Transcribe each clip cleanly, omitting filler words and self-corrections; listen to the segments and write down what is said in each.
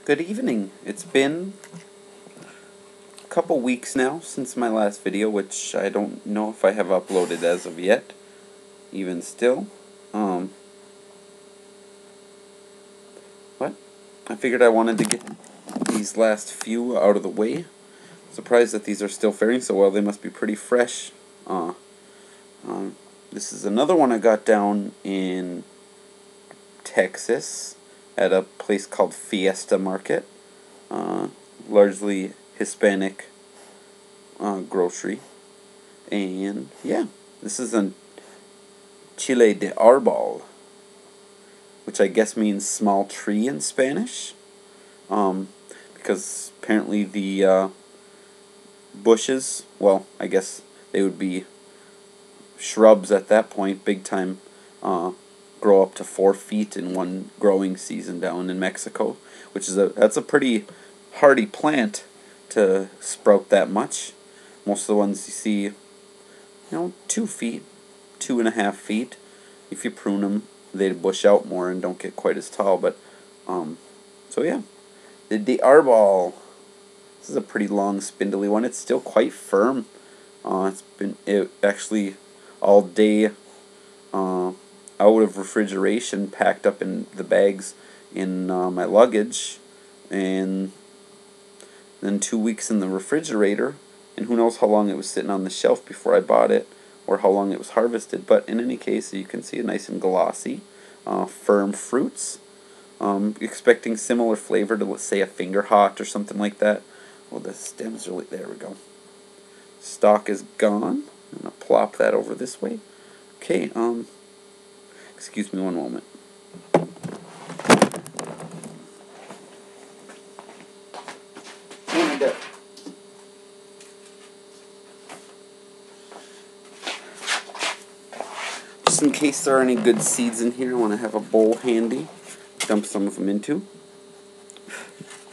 Good evening. It's been a couple weeks now since my last video, which I don't know if I have uploaded as of yet. Even still. What? I figured I wanted to get these last few out of the way. Surprised that these are still faring so well. They must be pretty fresh. This is another one I got down in Texas at a place called Fiesta Market. Largely Hispanic grocery. And yeah, this is a Chile de Arbol, which I guess means small tree in Spanish. Because apparently the bushes, well, I guess they would be shrubs at that point, big time, grow up to 4 feet in one growing season down in Mexico, which is that's a pretty hardy plant to sprout that much. Most of the ones you see, 2 feet, 2.5 feet. If you prune them, they bush out more and don't get quite as tall. But so yeah, the arbol. This is a pretty long, spindly one. It's still quite firm. It's been actually all day out of refrigeration, packed up in the bags in my luggage, and then 2 weeks in the refrigerator, and who knows how long it was sitting on the shelf before I bought it, or how long it was harvested. But in any case, you can see it nice and glossy, firm fruits. Expecting similar flavor to, let's say, a finger hot or something like that. Well, the stems are, there we go. Stalk is gone. I'm going to plop that over this way. Okay, excuse me one moment. And, just in case there are any good seeds in here, I want to have a bowl handy. Dump some of them into.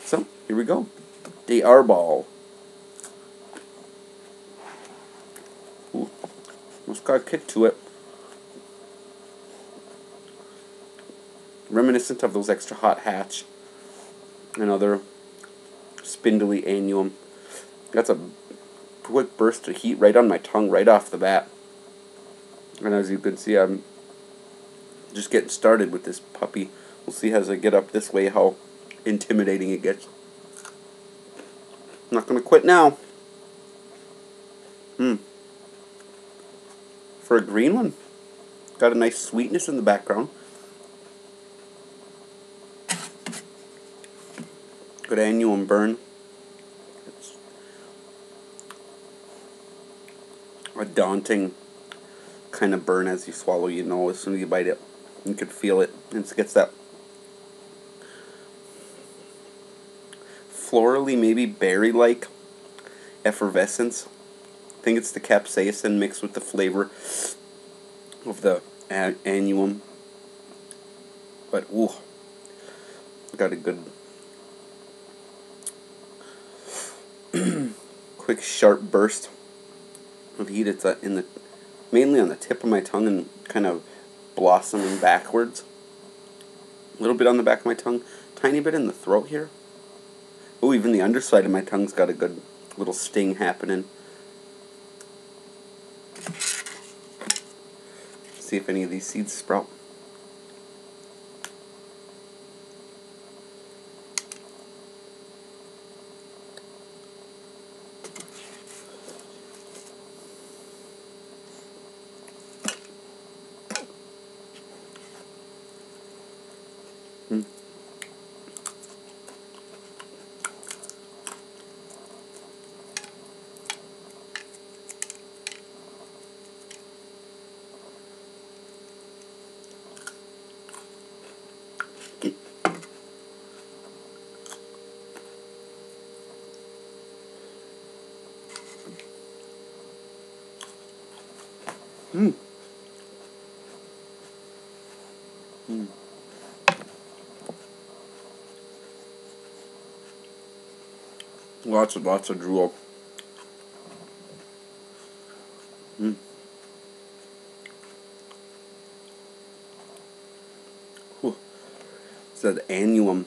So, here we go. The arbol. Ooh, almost got a kick to it. Reminiscent of those extra hot hatch and other spindly annuum. That's a quick burst of heat right on my tongue right off the bat. And as you can see, I'm just getting started with this puppy. We'll see as I get up this way how intimidating it gets. I'm not going to quit now. For a green one, got a nice sweetness in the background. Good annuum burn. It's a daunting kind of burn as you swallow. As soon as you bite it, you can feel it. And it gets that florally, maybe berry-like effervescence. I think it's the capsaicin mixed with the flavor of the annuum. But ooh, got a good quick sharp burst of heat. It's mainly on the tip of my tongue and kind of blossoming backwards. A little bit on the back of my tongue, tiny bit in the throat here. Oh, even the underside of my tongue's got a good little sting happening. See if any of these seeds sprout. Lots of drool. It's that annuum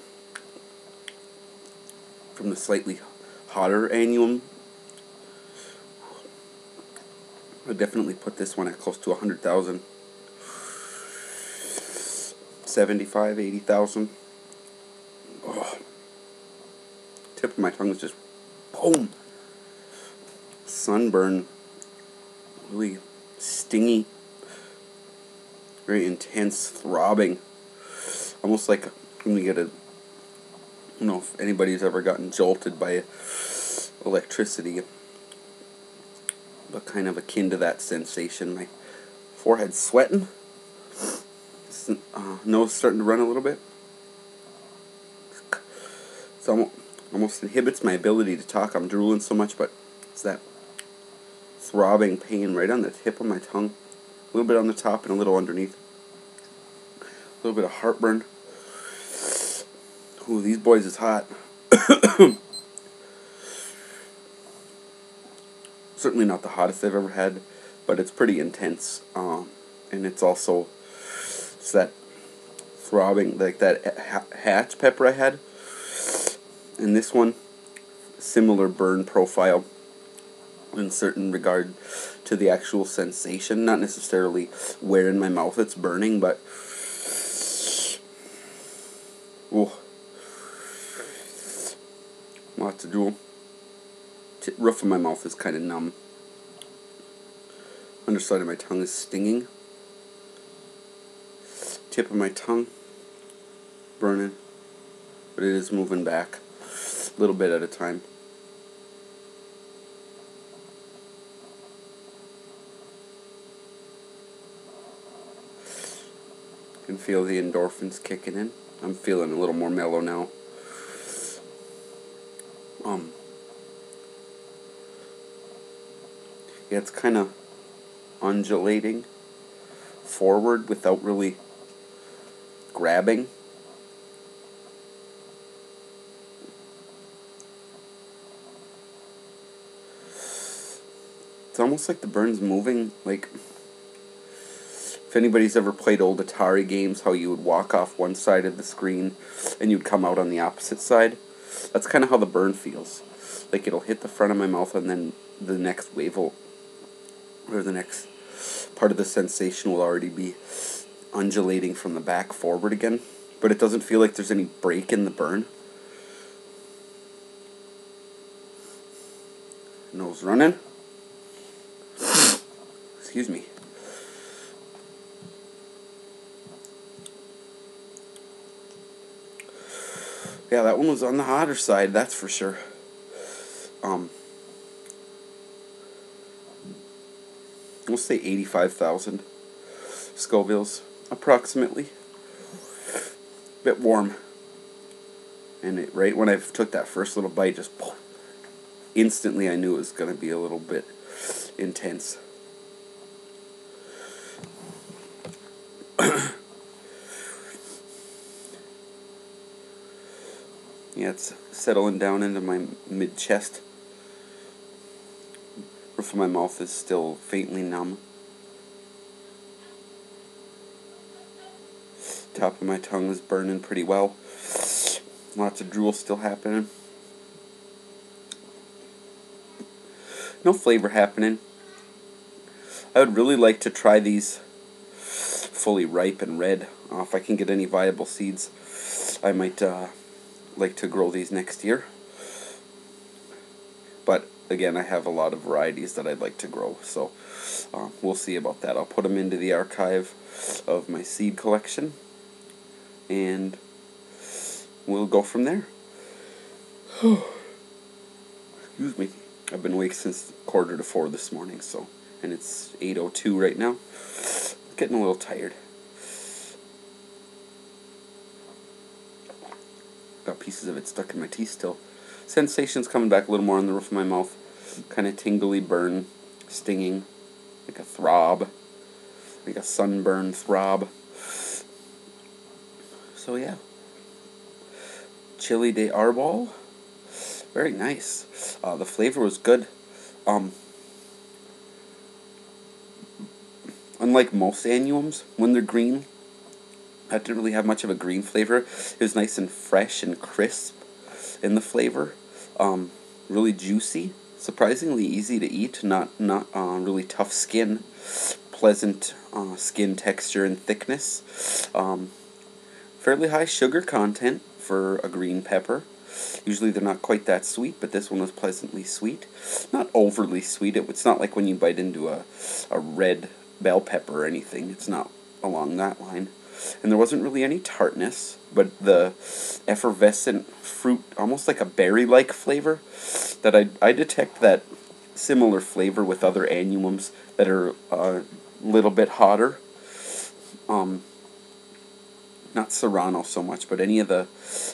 from the slightly hotter annuum. I definitely put this one at close to 100,000. 75, 80,000. Oh. Tip of my tongue is just boom. Sunburn. Really stingy. Very intense throbbing. Almost like when you get a, I don't know if anybody's ever gotten jolted by electricity, but kind of akin to that sensation. My forehead's sweating. Nose starting to run a little bit. It's almost inhibits my ability to talk. I'm drooling so much, but it's that throbbing pain right on the tip of my tongue. A little bit on the top and a little underneath. A little bit of heartburn. Ooh, these boys is hot. Certainly not the hottest I've ever had, but it's pretty intense. And it's also, it's that throbbing, like that hatch pepper I had. And this one, similar burn profile in certain regard to the actual sensation. Not necessarily where in my mouth it's burning, but ooh, lots of drool. Roof of my mouth is kind of numb. Underside of my tongue is stinging. Tip of my tongue burning, but it is moving back a little bit at a time. You can feel the endorphins kicking in. I'm feeling a little more mellow now. Yeah, it's kind of undulating forward without really grabbing. It's almost like the burn's moving, like if anybody's ever played old Atari games, how you would walk off one side of the screen and you'd come out on the opposite side. That's kind of how the burn feels. Like it'll hit the front of my mouth and then the next wave will, or the next part of the sensation will already be undulating from the back forward again. But it doesn't feel like there's any break in the burn. Nose running. Excuse me. Yeah, that one was on the hotter side, that's for sure. We'll say 85,000 Scovilles, approximately. Bit warm. And right when I took that first little bite, just instantly I knew it was going to be a little bit intense. Yeah, it's settling down into my mid-chest. Roof of my mouth is still faintly numb. Top of my tongue is burning pretty well. Lots of drool still happening. No flavor happening. I would really like to try these fully ripe and red. If I can get any viable seeds, I might like to grow these next year. But again, I have a lot of varieties that I'd like to grow, so we'll see about that. I'll put them into the archive of my seed collection, and we'll go from there. Excuse me. I've been awake since 3:45 this morning, so, and it's 8:02 right now. Getting a little tired. Got pieces of it stuck in my teeth still. Sensations coming back a little more on the roof of my mouth. Kind of tingly burn, stinging, like a throb, like a sunburn throb. So yeah, Chile de Arbol, very nice. The flavor was good. Unlike most annuums, when they're green, that didn't really have much of a green flavor. It was nice and fresh and crisp in the flavor. Really juicy, surprisingly easy to eat, not really tough skin, pleasant skin texture and thickness. Fairly high sugar content for a green pepper. Usually they're not quite that sweet, but this one was pleasantly sweet. Not overly sweet. It's not like when you bite into a red bell pepper or anything. It's not along that line. And there wasn't really any tartness, but the effervescent fruit, almost like a berry-like flavor, that I detect that similar flavor with other annuums that are a little bit hotter. Not Serrano so much, but any of the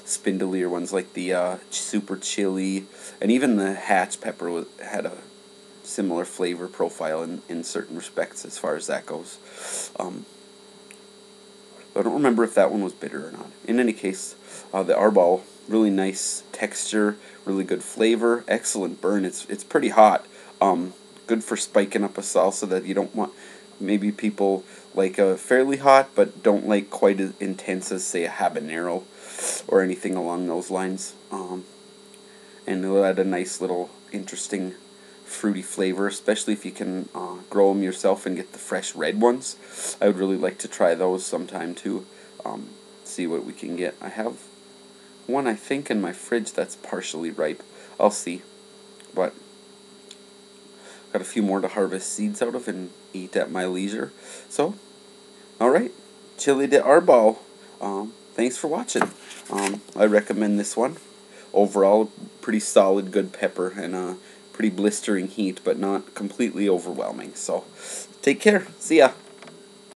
spindlier ones like the super chili, and even the hatch pepper had a similar flavor profile in certain respects as far as that goes. I don't remember if that one was bitter or not. In any case, the Arbol, really nice texture, really good flavor, excellent burn. It's pretty hot. Good for spiking up a salsa that you don't want. Maybe people like fairly hot, but don't like quite as intense as, say, a habanero or anything along those lines. And it'll add a nice little interesting fruity flavor, especially if you can grow them yourself and get the fresh red ones. I would really like to try those sometime too. See what we can get. I have one, I think, in my fridge that's partially ripe. I'll see. But got a few more to harvest seeds out of and eat at my leisure. So, alright. Chile de Arbol. Thanks for watching. I recommend this one. Overall, pretty solid, good pepper, and pretty blistering heat, but not completely overwhelming. So, take care. See ya.